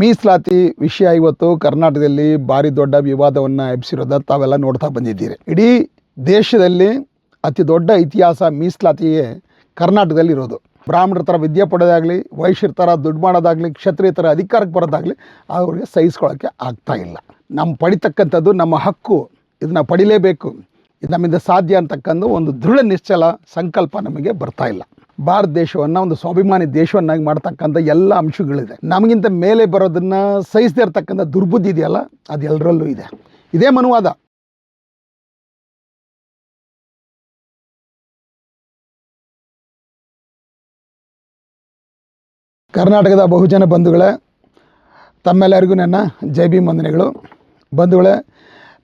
ಮೀಸಲಾತಿ ವಿಷಯ ಇವತ್ತು ಕರ್ನಾಟಕದಲ್ಲಿ ಭಾರಿ ದೊಡ್ಡ ವಿವಾದವನ್ನು ಎಬ್ಬಿಸಿರೋದ ತಾವೆಲ್ಲ ನೋಡ್ತಾ ಬಂದಿದ್ದೀರಿ. ಇಡೀ ದೇಶದಲ್ಲಿ ಅತಿ ದೊಡ್ಡ ಇತಿಹಾಸ ಮೀಸಲಾತಿಯೇ ಕರ್ನಾಟಕದಲ್ಲಿ ಇರೋದು. ಬ್ರಾಹ್ಮಣರ ಥರ ವಿದ್ಯೆ ಪಡೆಯೋದಾಗಲಿ, ವೈಶ್ಯರ ಥರ ದುಡ್ಡು ಮಾಡೋದಾಗಲಿ, ಕ್ಷತ್ರಿಯ ಥರ ಅಧಿಕಾರಕ್ಕೆ ಬರೋದಾಗಲಿ ಅವ್ರಿಗೆ ಸಹಿಸ್ಕೊಳ್ಳೋಕ್ಕೆ ಆಗ್ತಾ ಇಲ್ಲ. ನಮ್ಮ ಪಡಿತಕ್ಕಂಥದ್ದು ನಮ್ಮ ಹಕ್ಕು, ಇದನ್ನು ಪಡಿಲೇಬೇಕು, ಇದು ನಮ್ಮಿಂದ ಸಾಧ್ಯ ಅಂತಕ್ಕಂಥ ಒಂದು ದೃಢ ನಿಶ್ಚಲ ಸಂಕಲ್ಪ ನಮಗೆ ಬರ್ತಾ ಇಲ್ಲ. ಭಾರತ ದೇಶವನ್ನು ಒಂದು ಸ್ವಾಭಿಮಾನಿ ದೇಶವನ್ನಾಗಿ ಮಾಡ್ತಕ್ಕಂಥ ಎಲ್ಲ ಅಂಶಗಳಿದೆ. ನಮಗಿಂತ ಮೇಲೆ ಬರೋದನ್ನು ಸಹಿಸದೇ ಇರತಕ್ಕಂಥ ದುರ್ಬುದ್ಧಿ ಇದೆಯಲ್ಲ, ಅದು ಎಲ್ಲರಲ್ಲೂ ಇದೆ. ಇದೇ ಮನುವಾದ. ಕರ್ನಾಟಕದ ಬಹುಜನ ಬಂಧುಗಳೇ, ತಮ್ಮೆಲ್ಲರಿಗೂ ನನ್ನ ಜೈ ಭೀಮ್ ವಂದನೆಗಳು. ಬಂಧುಗಳೇ,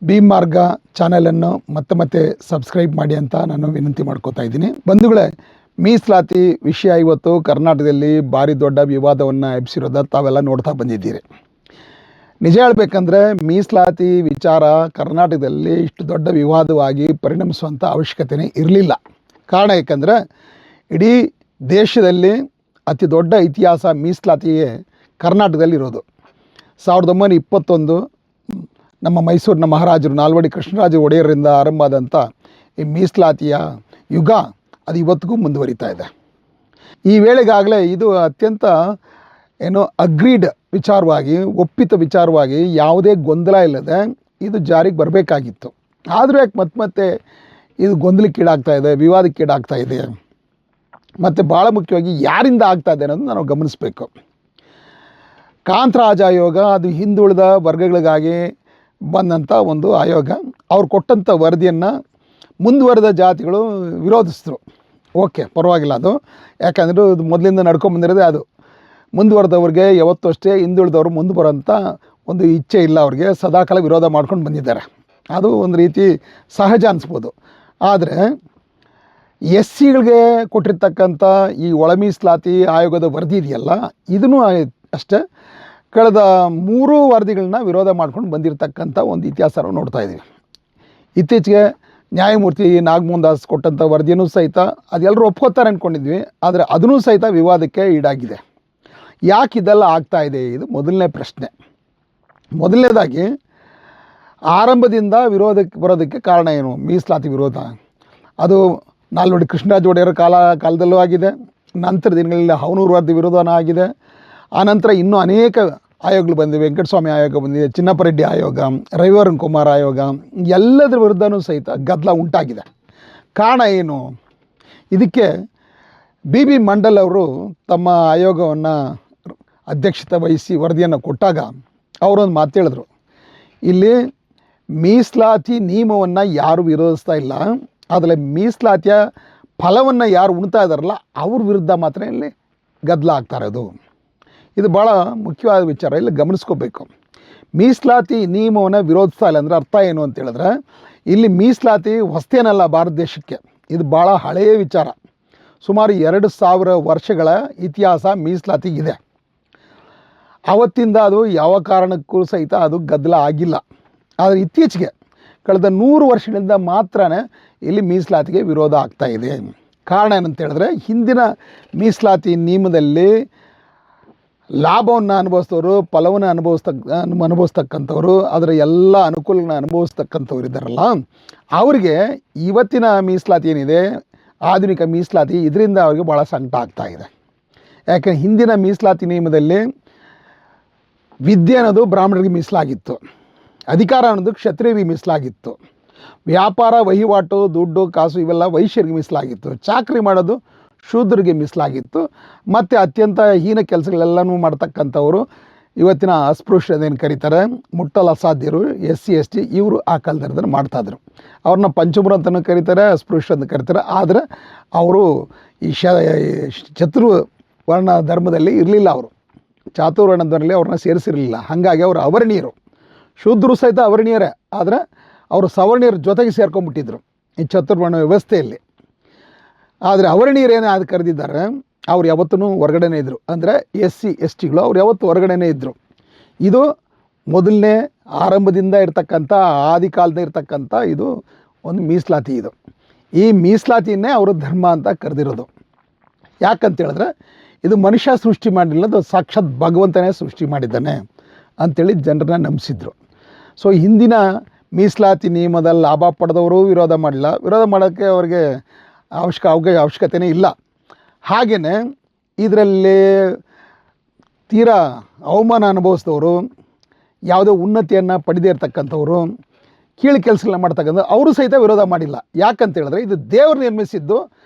ಭೀಮ್ ಮಾರ್ಗ ಚಾನಲನ್ನು ಮತ್ತೆ ಸಬ್ಸ್ಕ್ರೈಬ್ ಮಾಡಿ ಅಂತ ನಾನು ವಿನಂತಿ ಮಾಡ್ಕೋತಾ ಇದ್ದೀನಿ. ಬಂಧುಗಳೇ, ಮೀಸಲಾತಿ ವಿಷಯ ಇವತ್ತು ಕರ್ನಾಟಕದಲ್ಲಿ ಭಾರಿ ದೊಡ್ಡ ವಿವಾದವನ್ನು ಎಬ್ಬಿಸಿರೋದ ತಾವೆಲ್ಲ ನೋಡ್ತಾ ಬಂದಿದ್ದೀರಿ. ನಿಜ ಹೇಳಬೇಕಂದ್ರೆ ಮೀಸಲಾತಿ ವಿಚಾರ ಕರ್ನಾಟಕದಲ್ಲಿ ಇಷ್ಟು ದೊಡ್ಡ ವಿವಾದವಾಗಿ ಪರಿಣಮಿಸುವಂಥ ಅವಶ್ಯಕತೆಯೇ ಇರಲಿಲ್ಲ. ಕಾರಣ ಏಕೆಂದರೆ ಇಡೀ ದೇಶದಲ್ಲಿ ಅತಿ ದೊಡ್ಡ ಇತಿಹಾಸ ಮೀಸಲಾತಿಯೇ ಕರ್ನಾಟಕದಲ್ಲಿರೋದು. 1921 ನಮ್ಮ ಮೈಸೂರಿನ ಮಹಾರಾಜರು ನಾಲ್ವಡಿ ಕೃಷ್ಣರಾಜ ಒಡೆಯರಿಂದ ಆರಂಭ ಆದಂಥ ಈ ಮೀಸಲಾತಿಯ ಯುಗ ಅದು ಇವತ್ತಿಗೂ ಮುಂದುವರಿತಾ ಇದೆ. ಈ ವೇಳೆಗಾಗಲೇ ಇದು ಅತ್ಯಂತ ಅಗ್ರೀಡ್ ವಿಚಾರವಾಗಿ, ಒಪ್ಪಿತ ವಿಚಾರವಾಗಿ, ಯಾವುದೇ ಗೊಂದಲ ಇಲ್ಲದೆ ಇದು ಜಾರಿಗೆ ಬರಬೇಕಾಗಿತ್ತು. ಆದರೂ ಯಾಕೆ ಮತ್ತೆ ಇದು ಗೊಂದಲಕ್ಕೀಡಾಗ್ತಾ ಇದೆ, ವಿವಾದಕ್ಕೀಡಾಗ್ತಾ ಇದೆ, ಮತ್ತು ಭಾಳ ಮುಖ್ಯವಾಗಿ ಯಾರಿಂದ ಆಗ್ತಾ ಇದೆ ಅನ್ನೋದು ನಾವು ಗಮನಿಸಬೇಕು. ಕಾಂತರಾಜ್ ಆಯೋಗ ಅದು ಹಿಂದುಳಿದ ವರ್ಗಗಳಿಗಾಗಿ ಬಂದಂಥ ಒಂದು ಆಯೋಗ. ಅವ್ರು ಕೊಟ್ಟಂಥ ವರದಿಯನ್ನು ಮುಂದುವರೆದ ಜಾತಿಗಳು ವಿರೋಧಿಸಿದ್ರು. ಓಕೆ, ಪರವಾಗಿಲ್ಲ ಅದು, ಯಾಕಂದರೆ ಇದು ಮೊದಲಿಂದ ನಡ್ಕೊಂಬಂದಿರೋದೇ ಅದು. ಮುಂದುವರೆದವ್ರಿಗೆ ಯಾವತ್ತೂ ಅಷ್ಟೇ ಹಿಂದುಳಿದವರು ಮುಂದೆ ಬರೋಂಥ ಒಂದು ಇಚ್ಛೆ ಇಲ್ಲ, ಅವ್ರಿಗೆ ಸದಾಕಾಲ ವಿರೋಧ ಮಾಡ್ಕೊಂಡು ಬಂದಿದ್ದಾರೆ. ಅದು ಒಂದು ರೀತಿ ಸಹಜ ಅನಿಸ್ಬೋದು. ಆದರೆ ಎಸ್ ಸಿಗಳಿಗೆ ಕೊಟ್ಟಿರ್ತಕ್ಕಂಥ ಈ ಒಳ ಮೀಸಲಾತಿ ಆಯೋಗದ ವರದಿ ಇದೆಯಲ್ಲ, ಇದನ್ನು ಅಷ್ಟೇ ಕಳೆದ 3 ವರದಿಗಳನ್ನ ವಿರೋಧ ಮಾಡ್ಕೊಂಡು ಬಂದಿರತಕ್ಕಂಥ ಒಂದು ಇತಿಹಾಸ ನಾವು ನೋಡ್ತಾ ಇದ್ದೀವಿ. ಇತ್ತೀಚೆಗೆ ನ್ಯಾಯಮೂರ್ತಿ ನಾಗಮೋಹನ್ ದಾಸ್ ಕೊಟ್ಟಂಥ ವರದಿಯೂ ಸಹಿತ ಅದೆಲ್ಲರೂ ಒಪ್ಕೋತಾರೆ ಅಂದ್ಕೊಂಡಿದ್ವಿ, ಆದರೆ ಅದನ್ನೂ ಸಹಿತ ವಿವಾದಕ್ಕೆ ಈಡಾಗಿದೆ. ಯಾಕೆ ಇದೆಲ್ಲ ಆಗ್ತಾ ಇದೆ? ಇದು ಮೊದಲನೇ ಪ್ರಶ್ನೆ. ಮೊದಲನೇದಾಗಿ, ಆರಂಭದಿಂದ ವಿರೋಧಕ್ಕೆ ಬರೋದಕ್ಕೆ ಕಾರಣ ಏನು? ಮೀಸಲಾತಿ ವಿರೋಧ ಅದು ನಾಲ್ವಡಿ ಕೃಷ್ಣರಾಜ ಒಡೆಯರ ಕಾಲದಲ್ಲೂ ಆಗಿದೆ, ನಂತರ ದಿನಗಳಲ್ಲಿ ಹವನೂರು ವರದಿ ವಿರೋಧನ ಆಗಿದೆ. ಆನಂತರ ಇನ್ನೂ ಅನೇಕ ಆಯೋಗಗಳು ಬಂದಿವೆ. ವೆಂಕಟಸ್ವಾಮಿ ಆಯೋಗ ಬಂದಿದೆ, ಚಿನ್ನಪ್ಪರೆಡ್ಡಿ ಆಯೋಗ, ರವಿವರನ್ ಕುಮಾರ್ ಆಯೋಗ, ಎಲ್ಲದರ ವಿರುದ್ಧವೂ ಸಹಿತ ಗದ್ದಲ ಉಂಟಾಗಿದೆ. ಕಾರಣ ಏನು? ಇದಕ್ಕೆ ಬಿ ಮಂಡಲ್ ಅವರು ತಮ್ಮ ಆಯೋಗವನ್ನು ಅಧ್ಯಕ್ಷತೆ ವಹಿಸಿ ವರದಿಯನ್ನು ಕೊಟ್ಟಾಗ ಅವರೊಂದು ಮಾತು ಹೇಳಿದ್ರು, ಇಲ್ಲಿ ಮೀಸಲಾತಿ ನಿಯಮವನ್ನು ಯಾರು ವಿರೋಧಿಸ್ತಾ ಇಲ್ಲ, ಆದರೆ ಮೀಸಲಾತಿಯ ಫಲವನ್ನು ಯಾರು ಉಣ್ತಾ ಇದ್ದಾರಲ್ಲ ಅವ್ರ ವಿರುದ್ಧ ಮಾತ್ರ ಇಲ್ಲಿ ಗದ್ದಲ ಆಗ್ತಾ ಇರೋದು. ಇದು ಭಾಳ ಮುಖ್ಯವಾದ ವಿಚಾರ, ಇಲ್ಲಿ ಗಮನಿಸ್ಕೋಬೇಕು. ಮೀಸಲಾತಿ ನಿಯಮವನ್ನು ವಿರೋಧಿಸ್ತಾ ಇಲ್ಲ ಅಂದರೆ ಅರ್ಥ ಏನು ಅಂತ ಹೇಳಿದ್ರೆ, ಇಲ್ಲಿ ಮೀಸಲಾತಿ ಹೊಸತೇನಲ್ಲ ಭಾರತ ದೇಶಕ್ಕೆ. ಇದು ಭಾಳ ಹಳೆಯ ವಿಚಾರ. ಸುಮಾರು 2000 ವರ್ಷಗಳ ಇತಿಹಾಸ ಮೀಸಲಾತಿಗಿದೆ. ಆವತ್ತಿಂದ ಅದು ಯಾವ ಕಾರಣಕ್ಕೂ ಸಹಿತ ಅದು ಗದ್ದಲ ಆಗಿಲ್ಲ. ಆದರೆ ಇತ್ತೀಚೆಗೆ ಕಳೆದ 100 ವರ್ಷಗಳಿಂದ ಮಾತ್ರ ಇಲ್ಲಿ ಮೀಸಲಾತಿಗೆ ವಿರೋಧ ಆಗ್ತಾ ಇದೆ. ಕಾರಣ ಏನಂತ ಹೇಳಿದ್ರೆ, ಹಿಂದಿನ ಮೀಸಲಾತಿ ನಿಯಮದಲ್ಲಿ ಲಾಭವನ್ನು ಅನುಭವಿಸಿದವರು, ಫಲವನ್ನು ಅನುಭವಿಸ್ತಕ್ಕಂಥವ್ರು, ಅದರ ಎಲ್ಲ ಅನುಕೂಲಗಳನ್ನ ಅನುಭವಿಸ್ತಕ್ಕಂಥವ್ರು ಇದ್ದಾರಲ್ಲ, ಅವರಿಗೆ ಇವತ್ತಿನ ಮೀಸಲಾತಿ ಏನಿದೆ, ಆಧುನಿಕ ಮೀಸಲಾತಿ, ಇದರಿಂದ ಅವರಿಗೆ ಭಾಳ ಸಂಕಟ ಆಗ್ತಾ ಇದೆ. ಯಾಕೆ? ಹಿಂದಿನ ಮೀಸಲಾತಿ ನಿಯಮದಲ್ಲಿ ವಿದ್ಯೆ ಅನ್ನೋದು ಬ್ರಾಹ್ಮಣರಿಗೆ ಮೀಸಲಾಗಿತ್ತು, ಅಧಿಕಾರ ಅನ್ನೋದು ಕ್ಷತ್ರಿಯರಿಗೆ ಮೀಸಲಾಗಿತ್ತು, ವ್ಯಾಪಾರ ವಹಿವಾಟು ದುಡ್ಡು ಕಾಸು ಇವೆಲ್ಲ ವೈಶ್ಯರಿಗೆ ಮೀಸಲಾಗಿತ್ತು, ಚಾಕರಿ ಮಾಡೋದು ಶೂದ್ರರಿಗೆ ಮೀಸಲಾಗಿತ್ತು, ಮತ್ತು ಅತ್ಯಂತ ಹೀನ ಕೆಲಸಗಳೆಲ್ಲನೂ ಮಾಡ್ತಕ್ಕಂಥವರು ಇವತ್ತಿನ ಅಸ್ಪೃಶ್ಯದೇನು ಕರೀತಾರೆ, ಮುಟ್ಟಲು ಅಸಾಧ್ಯರು, SC ST ಇವರು ಆ ಕಾಲದಲ್ಲಿ ಮಾಡ್ತಾಯಿದ್ರು. ಅವ್ರನ್ನ ಪಂಚಮರು ಅಂತಲೂ ಕರೀತಾರೆ, ಅಸ್ಪೃಶ್ಯ ಅಂತ ಕರೀತಾರೆ. ಆದರೆ ಅವರು ಈ ಚತುರ್ವರ್ಣ ಧರ್ಮದಲ್ಲಿ ಇರಲಿಲ್ಲ. ಅವರು ಚಾತುರ್ವರ್ಣ ಧರ್ಮದಲ್ಲಿ ಅವ್ರನ್ನ ಸೇರಿಸಿರಲಿಲ್ಲ. ಹಾಗಾಗಿ ಅವರು ಅವರ್ಣೀಯರು. ಶೂದ್ರರು ಸಹಿತ ಅವರ್ಣೀಯರೇ, ಆದರೆ ಅವರು ಸವರ್ಣೀಯರ ಜೊತೆಗೆ ಸೇರ್ಕೊಂಡ್ಬಿಟ್ಟಿದ್ರು ಈ ಚತುರ್ವರ್ಣ ವ್ಯವಸ್ಥೆಯಲ್ಲಿ. ಆದರೆ ಅವರ್ಣೀಯರೇನೇ ಅದು ಕರೆದಿದ್ದಾರೆ, ಅವ್ರು ಯಾವತ್ತೂ ಹೊರಗಡೆನೇ ಇದ್ದರು. ಅಂದರೆ SC STಗಳು ಅವ್ರು ಯಾವತ್ತೂ ಹೊರಗಡೆನೇ ಇದ್ದರು. ಇದು ಮೊದಲನೇ ಆರಂಭದಿಂದ ಇರ್ತಕ್ಕಂಥ, ಆದಿಕಾಲದಿಂದ ಇರ್ತಕ್ಕಂಥ ಇದು ಒಂದು ಮೀಸಲಾತಿ. ಇದು ಈ ಮೀಸಲಾತಿಯನ್ನೇ ಅವರು ಧರ್ಮ ಅಂತ ಕರೆದಿರೋದು. ಯಾಕಂತ ಹೇಳಿದ್ರೆ, ಇದು ಮನುಷ್ಯ ಸೃಷ್ಟಿ ಮಾಡಲಿಲ್ಲ, ಅದು ಸಾಕ್ಷಾತ್ ಭಗವಂತನೇ ಸೃಷ್ಟಿ ಮಾಡಿದ್ದಾನೆ ಅಂಥೇಳಿ ಜನರನ್ನ ನಂಬಿಸಿದ್ರು. ಸೊ ಹಿಂದಿನ ಮೀಸಲಾತಿ ನಿಯಮದ ಲಾಭ ಪಡೆದವರು ವಿರೋಧ ಮಾಡಲಿಲ್ಲ, ವಿರೋಧ ಮಾಡೋಕ್ಕೆ ಅವ್ರಿಗೆ ಅವಶ್ಯಕತೆಯೇ ಇಲ್ಲ. ಹಾಗೆಯೇ ಇದರಲ್ಲಿ ತೀರಾ ಅವಮಾನ ಅನುಭವಿಸಿದವರು, ಯಾವುದೇ ಉನ್ನತಿಯನ್ನು ಪಡೆದೇ ಇರ್ತಕ್ಕಂಥವ್ರು, ಕೀಳು ಕೆಲಸಗಳನ್ನ ಮಾಡ್ತಕ್ಕಂಥ ಅವರು ಸಹಿತ ವಿರೋಧ ಮಾಡಿಲ್ಲ. ಯಾಕಂತ ಹೇಳಿದ್ರೆ ಇದು ದೇವರು ನಿರ್ಮಿಸಿದ್ದು,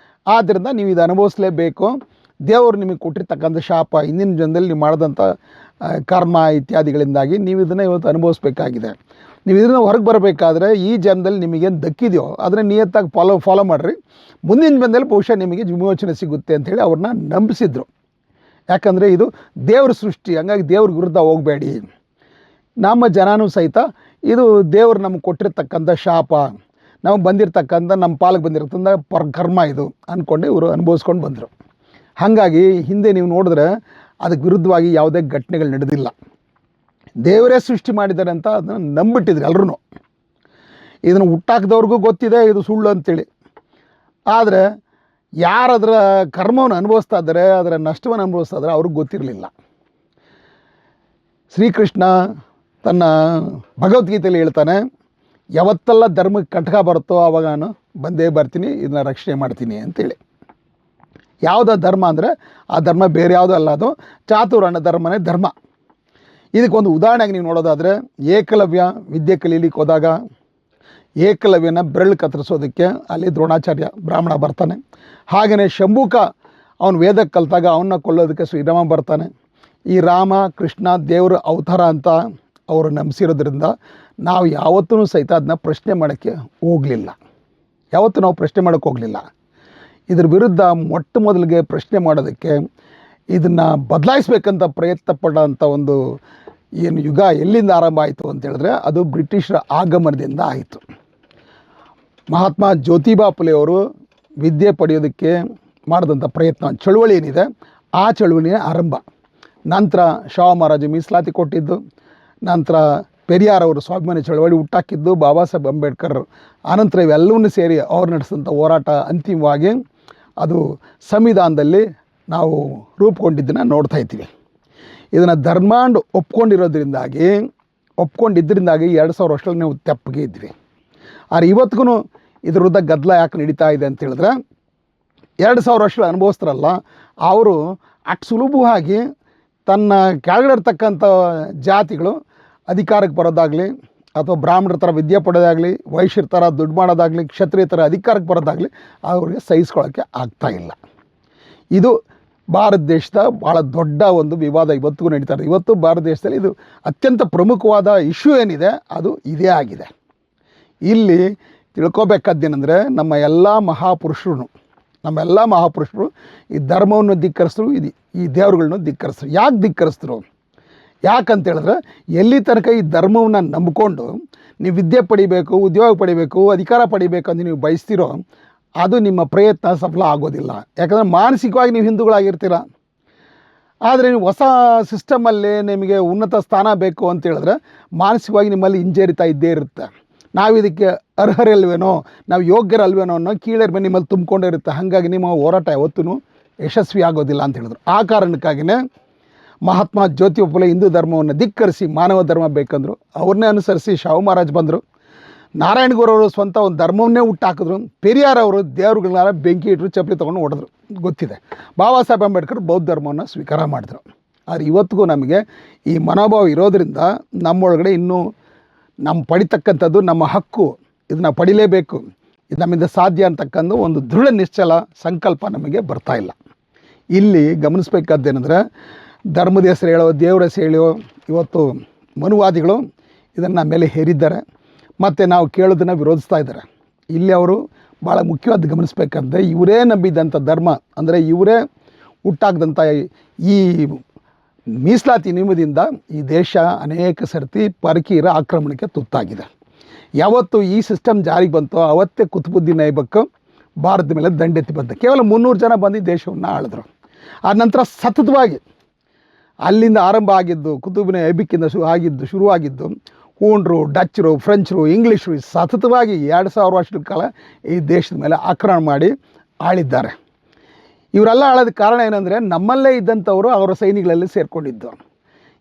ಆದ್ದರಿಂದ ನೀವು ಇದು ಅನುಭವಿಸಲೇಬೇಕು. ದೇವರು ನಿಮಗೆ ಕೊಟ್ಟಿರ್ತಕ್ಕಂಥ ಶಾಪ, ಹಿಂದಿನ ಜನ್ಮದಲ್ಲಿ ನೀವು ಮಾಡಿದಂಥ ಕರ್ಮ ಇತ್ಯಾದಿಗಳಿಂದಾಗಿ ನೀವು ಇದನ್ನು ಇವತ್ತು ಅನುಭವಿಸ್ಬೇಕಾಗಿದೆ. ನೀವು ಇದನ್ನು ಹೊರಗೆ ಬರಬೇಕಾದ್ರೆ ಈ ಜನ್ಮದಲ್ಲಿ ನಿಮಗೇನು ದಕ್ಕಿದೆಯೋ ಅದನ್ನು ನಿಯತ್ತಾಗಿ ಫಾಲೋ ಮಾಡಿರಿ, ಮುಂದಿನ ಜನ್ಮದಲ್ಲಿ ಬಹುಶಃ ನಿಮಗೆ ವಿಮೋಚನೆ ಸಿಗುತ್ತೆ ಅಂಥೇಳಿ ಅವ್ರನ್ನ ನಂಬಿಸಿದ್ರು. ಯಾಕಂದರೆ ಇದು ದೇವ್ರ ಸೃಷ್ಟಿ, ಹಂಗಾಗಿ ದೇವ್ರ ವಿರುದ್ಧ ಹೋಗಬೇಡಿ. ನಮ್ಮ ಜನನೂ ಸಹಿತ ಇದು ದೇವರು ನಮಗೆ ಕೊಟ್ಟಿರ್ತಕ್ಕಂಥ ಶಾಪ, ನಮಗೆ ಬಂದಿರತಕ್ಕಂಥ ನಮ್ಮ ಪಾಲಿಗೆ ಬಂದಿರತಕ್ಕಂಥ ಕರ್ಮ ಇದು ಅಂದ್ಕೊಂಡು ಇವರು ಅನುಭವಿಸ್ಕೊಂಡು ಬಂದರು. ಹಾಗಾಗಿ ಹಿಂದೆ ನೀವು ನೋಡಿದ್ರೆ ಅದಕ್ಕೆ ವಿರುದ್ಧವಾಗಿ ಯಾವುದೇ ಘಟನೆಗಳು ನಡೆದಿಲ್ಲ. ದೇವರೇ ಸೃಷ್ಟಿ ಮಾಡಿದ್ದಾರೆ ಅಂತ ಅದನ್ನು ನಂಬಿಟ್ಟಿದ್ರು ಎಲ್ಲರೂ. ಇದನ್ನು ಹುಟ್ಟಾಕಿದವ್ರಿಗೂ ಗೊತ್ತಿದೆ ಇದು ಸುಳ್ಳು ಅಂತೇಳಿ. ಆದರೆ ಯಾರದರ ಕರ್ಮವನ್ನು ಅನುಭವಿಸ್ತಾ ಇದ್ದಾರೆ, ಅದರ ನಷ್ಟವನ್ನು ಅನುಭವಿಸ್ತಾ ಇದ್ದಾರೆ, ಅವ್ರಿಗೆ ಗೊತ್ತಿರಲಿಲ್ಲ. ಶ್ರೀಕೃಷ್ಣ ತನ್ನ ಭಗವದ್ಗೀತೆಯಲ್ಲಿ ಹೇಳ್ತಾನೆ, ಯಾವತ್ತೆಲ್ಲ ಧರ್ಮಕ್ಕೆ ಕಂಟಕ ಬರುತ್ತೋ ಆವಾಗ ನಾನು ಬಂದೇ ಬರ್ತೀನಿ, ಇದನ್ನ ರಕ್ಷಣೆ ಮಾಡ್ತೀನಿ ಅಂತೇಳಿ. ಯಾವುದೋ ಧರ್ಮ ಅಂದರೆ ಆ ಧರ್ಮ ಬೇರೆ ಯಾವುದೂ ಅಲ್ಲ, ಅದು ಚಾತುರ್ವರ್ಣ ಧರ್ಮನೇ ಧರ್ಮ. ಇದಕ್ಕೊಂದು ಉದಾಹರಣೆಗೆ ನೀವು ನೋಡೋದಾದರೆ, ಏಕಲವ್ಯ ವಿದ್ಯೆ ಕಲೀಲಿಕ್ಕೆ ಹೋದಾಗ ಏಕಲವ್ಯನ ಬೆರಳು ಕತ್ತರಿಸೋದಕ್ಕೆ ಅಲ್ಲಿ ದ್ರೋಣಾಚಾರ್ಯ ಬ್ರಾಹ್ಮಣ ಬರ್ತಾನೆ. ಹಾಗೆಯೇ ಶಂಭುಕ ಅವನು ವೇದ ಕಲಿತಾಗ ಅವನ್ನ ಕೊಲ್ಲೋದಕ್ಕೆ ಶ್ರೀರಾಮ ಬರ್ತಾನೆ. ಈ ರಾಮ ಕೃಷ್ಣ ದೇವರ ಅವತಾರ ಅಂತ ಅವರು ನಂಬಿಸಿರೋದ್ರಿಂದ ನಾವು ಯಾವತ್ತೂ ಸಹಿತ ಅದನ್ನ ಪ್ರಶ್ನೆ ಮಾಡೋಕ್ಕೆ ಹೋಗಲಿಲ್ಲ. ಯಾವತ್ತೂ ನಾವು ಪ್ರಶ್ನೆ ಮಾಡೋಕ್ಕೆ ಹೋಗಲಿಲ್ಲ. ಇದ್ರ ವಿರುದ್ಧ ಮೊಟ್ಟ ಮೊದಲಿಗೆ ಪ್ರಶ್ನೆ ಮಾಡೋದಕ್ಕೆ, ಇದನ್ನು ಬದಲಾಯಿಸಬೇಕಂತ ಪ್ರಯತ್ನ ಪಡೋಂಥ ಒಂದು ಏನು ಯುಗ ಎಲ್ಲಿಂದ ಆರಂಭ ಆಯಿತು ಅಂತ ಹೇಳಿದ್ರೆ ಅದು ಬ್ರಿಟಿಷರ ಆಗಮನದಿಂದ ಆಯಿತು. ಮಹಾತ್ಮ ಜ್ಯೋತಿಬಾ ಫುಲೆ ಅವರು ವಿದ್ಯೆ ಪಡೆಯೋದಕ್ಕೆ ಮಾಡಿದಂಥ ಪ್ರಯತ್ನ, ಚಳುವಳಿ ಏನಿದೆ ಆ ಚಳುವಳಿಯ ಆರಂಭ. ನಂತರ ಶಾಹ ಮಹಾರಾಜ ಮೀಸಲಾತಿ ಕೊಟ್ಟಿದ್ದು, ನಂತರ ಪೆರಿಯಾರ್ ಅವರು ಸ್ವಾಭಿಮಾನಿ ಚಳವಳಿ ಹುಟ್ಟಾಕಿದ್ದು, ಬಾಬಾ ಸಾಹೇಬ್ ಅಂಬೇಡ್ಕರ್, ಆನಂತರ ಇವೆಲ್ಲವನ್ನೂ ಸೇರಿ ಅವ್ರು ನಡೆಸಿದಂಥ ಹೋರಾಟ ಅಂತಿಮವಾಗಿ ಅದು ಸಂವಿಧಾನದಲ್ಲಿ ನಾವು ರೂಪುಗೊಂಡಿದ್ದನ್ನು ನೋಡ್ತಾ ಇದ್ದೀವಿ. ಇದನ್ನು ಧರ್ಮಾಂಡ್ ಒಪ್ಕೊಂಡಿದ್ದರಿಂದಾಗಿ 2000 ವರ್ಷದಲ್ಲಿ ನಾವು ತೆಪ್ಪಗೆ ಇದ್ವಿ. ಆದರೆ ಇವತ್ತಿಗೂ ಇದ್ರ ವಿರುದ್ಧ ಗದ್ದಲ ಯಾಕೆ ನಡೀತಾ ಇದೆ ಅಂತ ಹೇಳಿದ್ರೆ, 2000 ವರ್ಷಗಳು ಅನುಭವಿಸ್ತಾರಲ್ಲ ಅವರು ಅಷ್ಟು ಸುಲಭವಾಗಿ ತನ್ನ ಕೆಳಗಡೆ ಇರ್ತಕ್ಕಂಥ ಜಾತಿಗಳು ಅಧಿಕಾರಕ್ಕೆ ಬರೋದಾಗಲಿ, ಅಥವಾ ಬ್ರಾಹ್ಮಣರ ಥರ ವಿದ್ಯೆ ಪಡೆಯೋದಾಗಲಿ, ವೈಶ್ಯರ ಥರ ದುಡ್ಡು ಮಾಡೋದಾಗಲಿ, ಕ್ಷತ್ರಿಯ ಥರ ಅಧಿಕಾರಕ್ಕೆ ಬರೋದಾಗಲಿ ಅವ್ರಿಗೆ ಸಹಿಸ್ಕೊಳ್ಳೋಕ್ಕೆ ಆಗ್ತಾಯಿಲ್ಲ. ಇದು ಭಾರತ ದೇಶದ ಭಾಳ ದೊಡ್ಡ ಒಂದು ವಿವಾದ ಇವತ್ತಿಗೂ ನಡೀತಾರೆ. ಇವತ್ತು ಭಾರತ ದೇಶದಲ್ಲಿ ಇದು ಅತ್ಯಂತ ಪ್ರಮುಖವಾದ ಇಶ್ಯೂ ಏನಿದೆ ಅದು ಇದೇ ಆಗಿದೆ. ಇಲ್ಲಿ ತಿಳ್ಕೊಬೇಕಾದ್ದೇನೆಂದರೆ, ನಮ್ಮ ಎಲ್ಲ ಮಹಾಪುರುಷರು ಈ ಧರ್ಮವನ್ನು ಧಿಕ್ಕರಿಸಿದ್ರು, ಈ ದೇವರುಗಳನ್ನ ಧಿಕ್ಕರಿಸಿದ್ರು. ಯಾಕೆ ಧಿಕ್ಕರಿಸಿದ್ರು? ಯಾಕಂತೇಳಿದ್ರೆ, ಎಲ್ಲಿ ತನಕ ಈ ಧರ್ಮವನ್ನು ನಂಬಿಕೊಂಡು ನೀವು ವಿದ್ಯೆ ಪಡಿಬೇಕು, ಉದ್ಯೋಗ ಪಡಿಬೇಕು, ಅಧಿಕಾರ ಪಡಿಬೇಕು ಅಂತ ನೀವು ಬಯಸ್ತಿರೋ, ಅದು ನಿಮ್ಮ ಪ್ರಯತ್ನ ಸಫಲ ಆಗೋದಿಲ್ಲ. ಯಾಕಂದರೆ ಮಾನಸಿಕವಾಗಿ ನೀವು ಹಿಂದೂಗಳಾಗಿರ್ತೀರ. ಆದರೆ ನೀವು ಹೊಸ ಸಿಸ್ಟಮಲ್ಲಿ ನಿಮಗೆ ಉನ್ನತ ಸ್ಥಾನ ಬೇಕು ಅಂತೇಳಿದ್ರೆ ಮಾನಸಿಕವಾಗಿ ನಿಮ್ಮಲ್ಲಿ ಹಿಂಜರಿತಾ ಇದ್ದೇ ಇರುತ್ತೆ. ನಾವು ಇದಕ್ಕೆ ಅರ್ಹರಲ್ವೇನೋ, ನಾವು ಯೋಗ್ಯರಲ್ವೇನೋ ಅನ್ನೋ ಕೀಳರಿಮೆ ನಿಮ್ಮಲ್ಲಿ ತುಂಬಿಕೊಂಡಿರುತ್ತೆ. ಹಾಗಾಗಿ ನಿಮ್ಮ ಹೋರಾಟ ಯಾವತ್ತೂ ಯಶಸ್ವಿ ಆಗೋದಿಲ್ಲ ಅಂತ ಹೇಳಿದ್ರು. ಆ ಕಾರಣಕ್ಕಾಗಿಯೇ ಮಹಾತ್ಮ ಜ್ಯೋತಿಬಾ ಫುಲೆ ಹಿಂದೂ ಧರ್ಮವನ್ನು ಧಿಕ್ಕರಿಸಿ ಮಾನವ ಧರ್ಮ ಬೇಕಂದರು. ಅವ್ರನ್ನೇ ಅನುಸರಿಸಿ ಶಾಹು ಮಹಾರಾಜ್ ಬಂದರು. ನಾರಾಯಣ ಗುರು ಅವರು ಸ್ವಂತ ಒಂದು ಧರ್ಮವನ್ನೇ ಹುಟ್ಟಾಕಿದ್ರು. ಪೆರಿಯಾರ್ ಅವರು ದೇವರುಗಳನ್ನ ಬೆಂಕಿ ಇಟ್ಟರು, ಚಪ್ಪಲಿ ತೊಗೊಂಡು ಹೊಡೆದ್ರು, ಗೊತ್ತಿದೆ. ಬಾಬಾ ಸಾಹೇಬ್ ಅಂಬೇಡ್ಕರ್ ಬೌದ್ಧ ಧರ್ಮವನ್ನು ಸ್ವೀಕಾರ ಮಾಡಿದ್ರು. ಆದರೆ ಇವತ್ತಿಗೂ ನಮಗೆ ಈ ಮನೋಭಾವ ಇರೋದರಿಂದ ನಮ್ಮೊಳಗಡೆ ಇನ್ನೂ ನಮ್ಮ ಪಡಿತಕ್ಕಂಥದ್ದು ನಮ್ಮ ಹಕ್ಕು, ಇದನ್ನು ಪಡಿಲೇಬೇಕು, ಇದು ನಮ್ಮಿಂದ ಸಾಧ್ಯ ಅಂತಕ್ಕಂಥ ಒಂದು ದೃಢ ನಿಶ್ಚಲ ಸಂಕಲ್ಪ ನಮಗೆ ಬರ್ತಾ ಇಲ್ಲ. ಇಲ್ಲಿ ಗಮನಿಸಬೇಕಾದ್ದೇನೆಂದರೆ, ಧರ್ಮದ ಹೆಸರು ಹೇಳೋ, ದೇವರ ಹೆಸರು ಹೇಳೋ ಇವತ್ತು ಮನುವಾದಿಗಳು ಇದನ್ನು ಮೇಲೆ ಹೇರಿದ್ದಾರೆ ಮತ್ತು ನಾವು ಕೇಳೋದನ್ನು ವಿರೋಧಿಸ್ತಾ ಇದ್ದಾರೆ. ಇಲ್ಲಿ ಅವರು ಭಾಳ ಮುಖ್ಯವಾದ ಗಮನಿಸಬೇಕಂದ್ರೆ, ಇವರೇ ನಂಬಿದ್ದಂಥ ಧರ್ಮ ಅಂದರೆ ಇವರೇ ಹುಟ್ಟಾಕ್ದಂಥ ಈ ಮೀಸಲಾತಿ ನಿಯಮದಿಂದ ಈ ದೇಶ ಅನೇಕ ಸರ್ತಿ ಪರಕೀಯರ ಆಕ್ರಮಣಕ್ಕೆ ತುತ್ತಾಗಿದೆ. ಯಾವತ್ತು ಈ ಸಿಸ್ಟಮ್ ಜಾರಿಗೆ ಬಂತೋ ಅವತ್ತೇ ಕುತುಬುದ್ದೀನ್ ಐಬಕ್ ಭಾರತದ ಮೇಲೆ ದಂಡೆತ್ತಿ ಬಂದ. ಕೇವಲ 300 ಜನ ಬಂದು ದೇಶವನ್ನು ಆಳಿದ್ರು. ಆ ನಂತರ ಸತತವಾಗಿ ಅಲ್ಲಿಂದ ಆರಂಭ ಆಗಿದ್ದು, ಕುತುಬಿನ ಐಬಕ್ಕಿಂದ ಶುರುವಾಗಿದ್ದು ಹೂಣರು, ಡಚ್ಚರು, ಫ್ರೆಂಚರು, ಇಂಗ್ಲೀಷರು ಸತತವಾಗಿ 2000 ವರ್ಷಗಳ ಕಾಲ ಈ ದೇಶದ ಮೇಲೆ ಆಕ್ರಮಣ ಮಾಡಿ ಆಳಿದ್ದಾರೆ. ಇವರೆಲ್ಲ ಆಳೋದಕ್ಕೆ ಕಾರಣ ಏನಂದರೆ ನಮ್ಮಲ್ಲೇ ಇದ್ದಂಥವರು ಅವರ ಸೈನಿಗಳಲ್ಲಿ ಸೇರಿಕೊಂಡಿದ್ದು.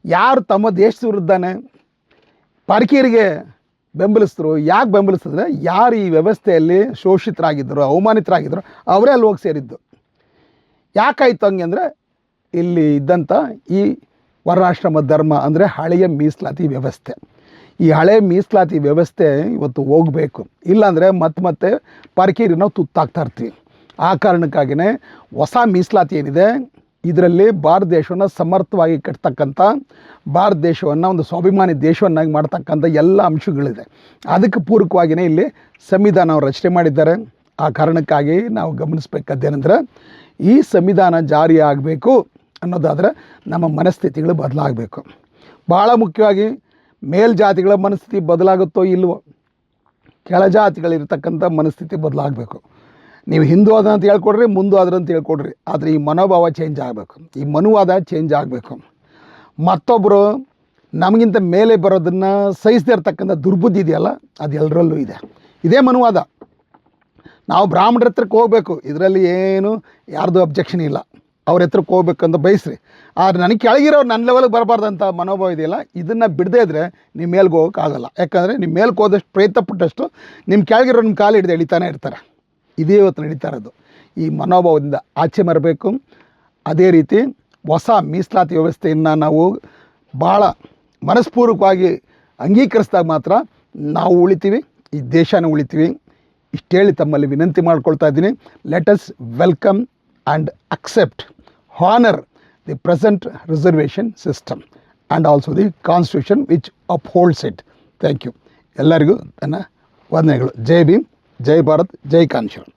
ಯಾರು ತಮ್ಮ ದೇಶದ ವಿರುದ್ಧನೇ ಪರಕೀಯರಿಗೆ ಬೆಂಬಲಿಸಿದ್ರು. ಯಾಕೆ ಬೆಂಬಲಿಸಿದ್ರೆ ಯಾರು ಈ ವ್ಯವಸ್ಥೆಯಲ್ಲಿ ಶೋಷಿತರಾಗಿದ್ದರು, ಅವಮಾನಿತರಾಗಿದ್ದರು ಅವರೇ ಅಲ್ಲಿ ಹೋಗಿ ಸೇರಿದ್ದು. ಯಾಕಾಯಿತು ಹಂಗೆ ಅಂದರೆ ಇಲ್ಲಿ ಇದ್ದಂಥ ಈ ವರ್ಣಾಶ್ರಮ ಧರ್ಮ ಅಂದರೆ ಹಳೆಯ ಮೀಸಲಾತಿ ವ್ಯವಸ್ಥೆ. ಈ ಹಳೆಯ ಮೀಸಲಾತಿ ವ್ಯವಸ್ಥೆ ಇವತ್ತು ಹೋಗಬೇಕು, ಇಲ್ಲಾಂದರೆ ಮತ್ತೆ ಪರಕೀಯರಿಗೆ ನಾವು ತುತ್ತಾಗ್ತಾ ಇರ್ತೀವಿ. ಆ ಕಾರಣಕ್ಕಾಗಿಯೇ ಹೊಸ ಮೀಸಲಾತಿ ಏನಿದೆ ಇದರಲ್ಲಿ ಭಾರತ ದೇಶವನ್ನು ಸಮರ್ಥವಾಗಿ ಕಟ್ತಕ್ಕಂಥ, ಭಾರತ ದೇಶವನ್ನು ಒಂದು ಸ್ವಾಭಿಮಾನಿ ದೇಶವನ್ನಾಗಿ ಮಾಡ್ತಕ್ಕಂಥ ಎಲ್ಲ ಅಂಶಗಳಿದೆ. ಅದಕ್ಕೆ ಪೂರಕವಾಗಿಯೇ ಇಲ್ಲಿ ಸಂವಿಧಾನ ರಚನೆ ಮಾಡಿದ್ದಾರೆ. ಆ ಕಾರಣಕ್ಕಾಗಿ ನಾವು ಗಮನಿಸಬೇಕಾದ್ದೇನೆಂದರೆ ಈ ಸಂವಿಧಾನ ಜಾರಿ ಆಗಬೇಕು ಅನ್ನೋದಾದರೆ ನಮ್ಮ ಮನಸ್ಥಿತಿಗಳು ಬದಲಾಗಬೇಕು. ಭಾಳ ಮುಖ್ಯವಾಗಿ ಮೇಲ್ಜಾತಿಗಳ ಮನಸ್ಥಿತಿ ಬದಲಾಗುತ್ತೋ ಇಲ್ವೋ, ಕೆಳಜಾತಿಗಳಿರ್ತಕ್ಕಂಥ ಮನಸ್ಥಿತಿ ಬದಲಾಗಬೇಕು. ನೀವು ಹಿಂದೂ ಆದ ಅಂತ ಹೇಳ್ಕೊಡ್ರಿ, ಮುಂದೂ ಆದ್ರೆ ಅಂತ ಹೇಳ್ಕೊಡ್ರಿ, ಆದರೆ ಈ ಮನೋಭಾವ ಚೇಂಜ್ ಆಗಬೇಕು, ಈ ಮನುವಾದ ಚೇಂಜ್ ಆಗಬೇಕು. ಮತ್ತೊಬ್ಬರು ನಮಗಿಂತ ಮೇಲೆ ಬರೋದನ್ನು ಸಹಿಸದೇ ಇರ್ತಕ್ಕಂಥ ದುರ್ಬುದ್ಧಿ ಇದೆಯಲ್ಲ, ಅದು ಎಲ್ಲರಲ್ಲೂ ಇದೆ. ಇದೇ ಮನುವಾದ. ನಾವು ಬ್ರಾಹ್ಮಣರ ಹತ್ರಕ್ಕೆ ಹೋಗಬೇಕು, ಇದರಲ್ಲಿ ಏನು ಯಾರ್ದು ಅಬ್ಜೆಕ್ಷನ್ ಇಲ್ಲ, ಅವ್ರ ಹತ್ರಕ್ಕೆ ಹೋಗ್ಬೇಕಂತ ಬಯಸ್ರಿ. ಆದರೆ ನನಗೆ ಕೆಳಗಿರೋರು ನನ್ನ ಲೆವೆಲ್ಗೆ ಬರಬಾರ್ದಂಥ ಮನೋಭಾವ ಇದೆಯಲ್ಲ, ಇದನ್ನು ಬಿಡದೇ ಇದ್ದರೆ ನೀವು ಮೇಲ್ಗೆ ಹೋಗೋಕ್ಕಾಗಲ್ಲ. ಯಾಕಂದರೆ ನೀವು ಮೇಲ್ಗೆ ಹೋದಷ್ಟು ಪ್ರಯತ್ನ ಪಟ್ಟಷ್ಟು ನಿಮ್ಮ ಕೆಳಗಿರೋ ನಿಮ್ಮ ಕಾಲು ಹಿಡಿದು ಎಳಿತಾನೆ ಇರ್ತಾರೆ. ಇದೇ ಇವತ್ತು ನಡೀತಾ ಇರೋದು. ಈ ಮನೋಭಾವದಿಂದ ಆಚೆ ಬರಬೇಕು. ಅದೇ ರೀತಿ ಹೊಸ ಮೀಸಲಾತಿ ವ್ಯವಸ್ಥೆಯನ್ನು ನಾವು ಭಾಳ ಮನಸ್ಪೂರ್ವಕವಾಗಿ ಅಂಗೀಕರಿಸಿದಾಗ ಮಾತ್ರ ನಾವು ಉಳಿತೀವಿ, ಈ ದೇಶನ ಉಳಿತೀವಿ. ಇಷ್ಟೇಳಿ ತಮ್ಮಲ್ಲಿ ವಿನಂತಿ ಮಾಡ್ಕೊಳ್ತಾ ಇದ್ದೀನಿ. Let us welcome and accept, honour the present reservation system and also the constitution which upholds it. Thank you. ಎಲ್ಲರಿಗೂ ನನ್ನ ವಂದನೆಗಳು. ಜೈ ಭೀಮ್, ಜೈ ಭಾರತ್, ಜೈ ಕಾಂಶೀರಾಮ್.